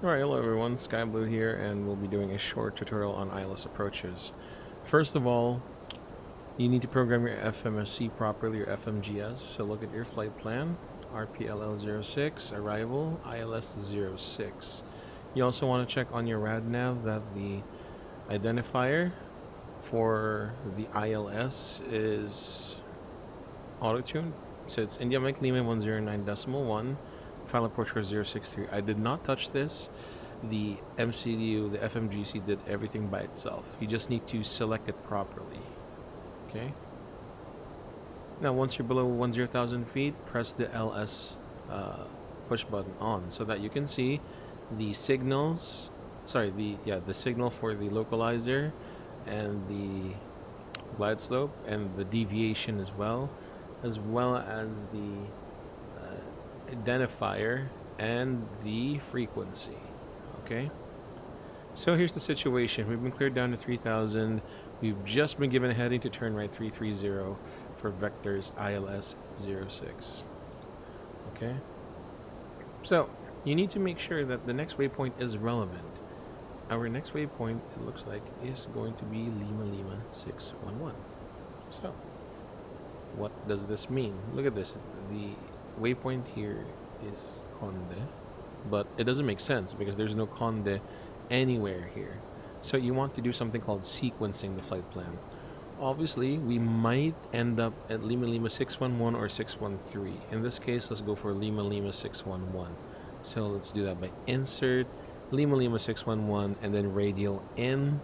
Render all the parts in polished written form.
Alright, hello everyone, Sky Blue here, and we'll be doing a short tutorial on ILS approaches. First of all, you need to program your FMSC properly, your FMGS, so look at your flight plan, RPLL06, arrival, ILS06. You also want to check on your RadNav that the identifier for the ILS is auto-tuned, so it's India Mike Lima 109.1, final approach for 063. I did not touch this. The MCDU, the FMGC did everything by itself. You just need to select it properly. Okay. Now, once you're below 10,000 feet, press the LS push button on so that you can see the signals. Sorry, the signal for the localizer and the glide slope and the deviation as well as the identifier and the frequency. Okay, so here's the situation. We've been cleared down to 3,000. We've just been given a heading to turn right 330 for vectors ILS 06. Okay, so you need to make sure that the next waypoint is relevant. Our next waypoint, it looks like, is going to be Lima Lima 611. So what does this mean? Look at this. The waypoint here is Conde, but it doesn't make sense because there's no Conde anywhere here. So you want to do something called sequencing the flight plan. Obviously, we might end up at Lima Lima 611 or 613. In this case, let's go for Lima Lima 611. So let's do that by insert Lima Lima 611 and then Radial-In,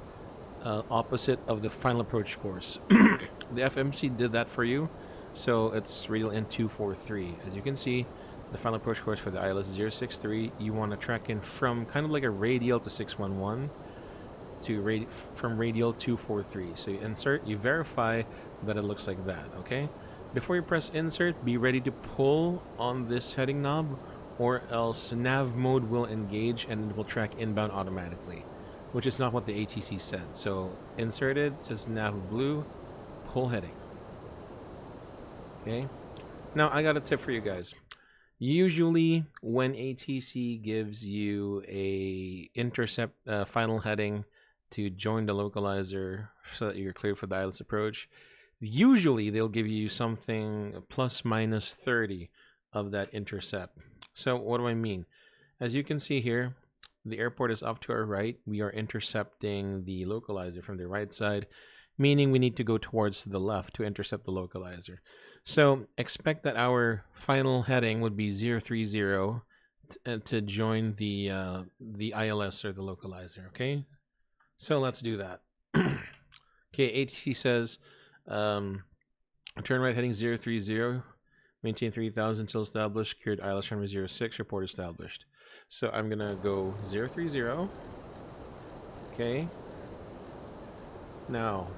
opposite of the final approach course. The FMC did that for you, so it's Radial-In 243. As you can see, the final approach course for the ILS 063, you want to track in from kind of like a radial to 611 to from radial 243. So you insert, you verify that it looks like that, okay? Before you press insert, be ready to pull on this heading knob or else nav mode will engage and it will track inbound automatically, which is not what the ATC said. So inserted, says nav blue, pull heading. Okay, now I got a tip for you guys. Usually when ATC gives you a intercept final heading to join the localizer so that you're cleared for the ILS approach, usually they'll give you something plus minus 30 of that intercept. So what do I mean? As you can see here, the airport is up to our right. We are intercepting the localizer from the right side, meaning we need to go towards the left to intercept the localizer. So expect that our final heading would be 030 to join the ILS or the localizer, okay? So let's do that. Okay, ATC says turn right heading 030, maintain 3,000 till established, cleared ILS runway 06, report established. So I'm gonna go 030. Okay. Now,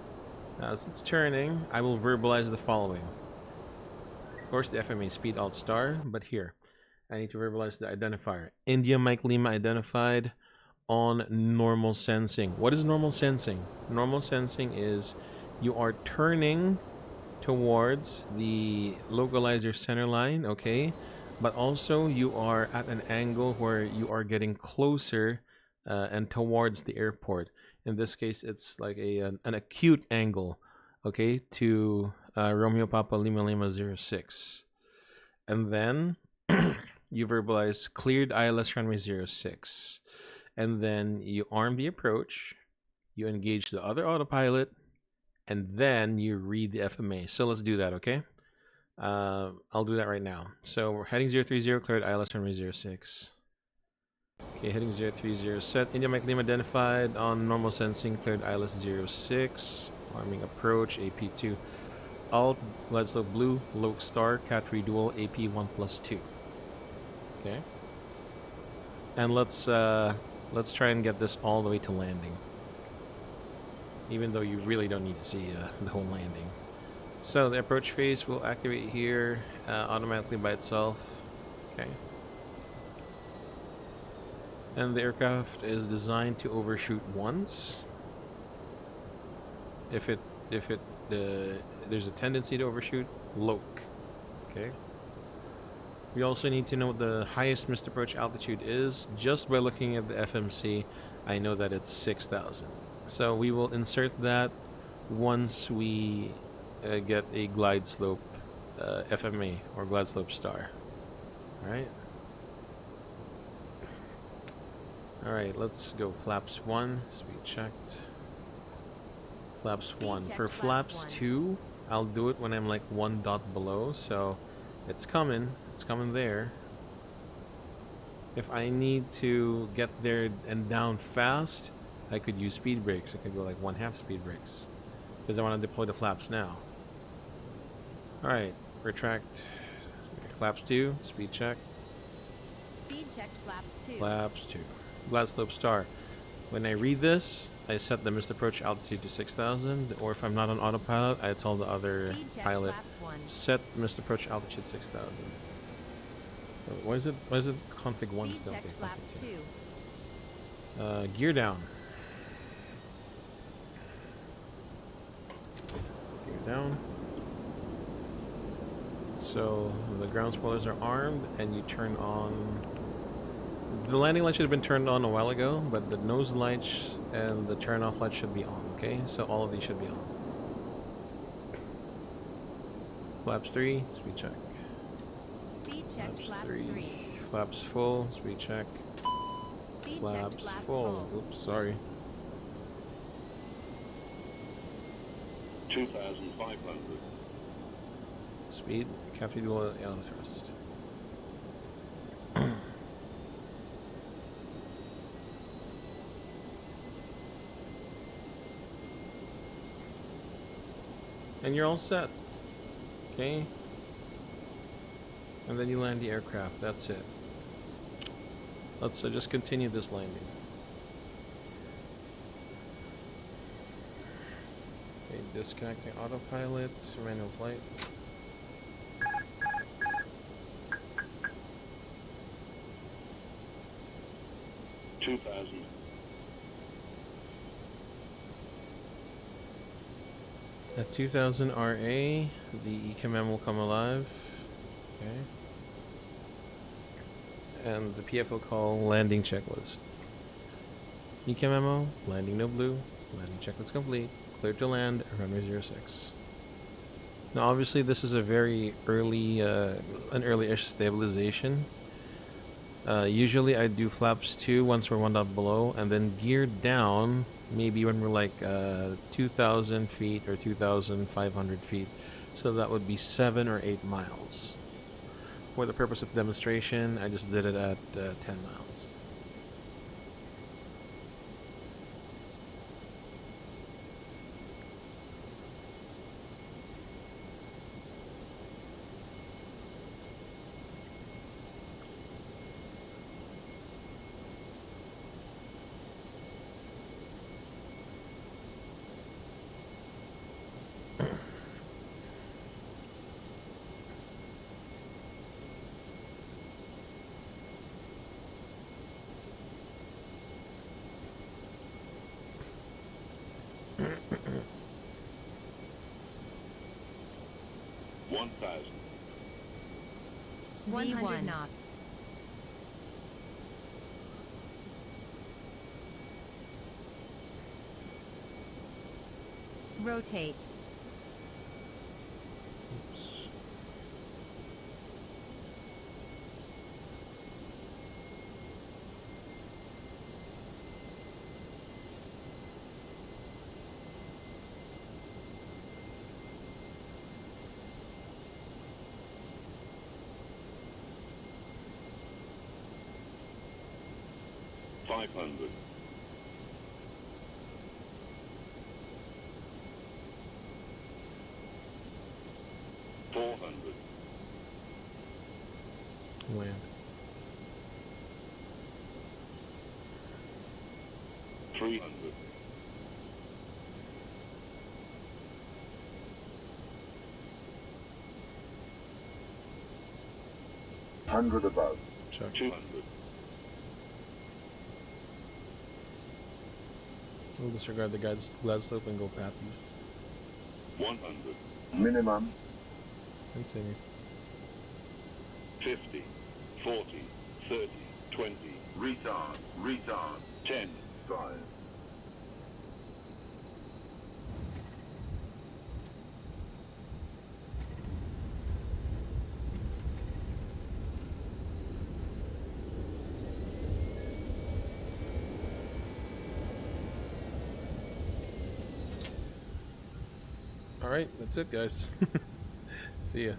as it's turning, I will verbalize the following. Of course, the FMA speed alt star, but here, I need to verbalize the identifier. India Mike Lima identified on normal sensing. What is normal sensing? Normal sensing is you are turning towards the localizer center line, okay? But also you are at an angle where you are getting closer and towards the airport. In this case, it's like an acute angle, okay, to Romeo Papa Lima Lima 06. And then you verbalize cleared ILS runway 06. And then you arm the approach, you engage the other autopilot, and then you read the FMA. So let's do that, okay? I'll do that right now. So we're heading 030, cleared ILS runway 06. Okay, heading 030 set. India Mike Lima identified on normal sensing, cleared ILS 06. Arming approach, AP2. Alt, glide slope blue, Loke Star, Cat 3 dual, AP1 plus 2. Okay. And let's try and get this all the way to landing. Even though you really don't need to see the whole landing. So the approach phase will activate here automatically by itself. Okay. And the aircraft is designed to overshoot once. If there's a tendency to overshoot, loke. Okay. We also need to know what the highest missed approach altitude is. Just by looking at the FMC, I know that it's 6,000. So we will insert that once we get a glide slope FMA or glide slope star. Alright. Alright, let's go. Flaps 1, speed checked. Flaps 1. For flaps 2, I'll do it when I'm like 1 dot below, so it's coming there. If I need to get there and down fast, I could use speed brakes. I could go like 1/2 speed brakes because I want to deploy the flaps now. Alright, retract. Flaps 2, speed check. Speed checked flaps 2. Flaps 2. Glide slope star. When I read this, I set the missed approach altitude to 6,000, or if I'm not on autopilot, I tell the other pilot, set missed approach altitude 6,000. Why is it config 1 still? Speed checked flaps 2. Gear down. Gear down. So the ground spoilers are armed, and you turn on. The landing light should have been turned on a while ago, but the nose lights and the turn off light should be on. Okay, so all of these should be on. Flaps 3, speed check. Speed check flaps 3. Flaps full, speed check. Speed Flaps check full. Oops, sorry. 2,500. Speed, captain dual auto thrust. And you're all set. Okay? And then you land the aircraft. That's it. Let's just continue this landing. Okay, disconnecting autopilot, manual flight. At 2000 RA, the ECMM will come alive. Okay. And the PF will call landing checklist. ECMMO, landing no blue, landing checklist complete, clear to land, runway 06. Now obviously this is a very early, an early-ish stabilization. Usually I do flaps 2 once we're 1 dot below, and then gear down maybe when we're like 2,000 feet or 2,500 feet. So that would be 7 or 8 miles. For the purpose of demonstration, I just did it at 10 miles. V1 knots. Rotate. Oops. $500. 400. Land. 300. 100 above. Check. 200. We'll disregard the glide slope and go patties. 100. Minimum. Continue. 50, 40, 30, 20, Retard. Retard. 10, 5. All right, that's it, guys. See ya.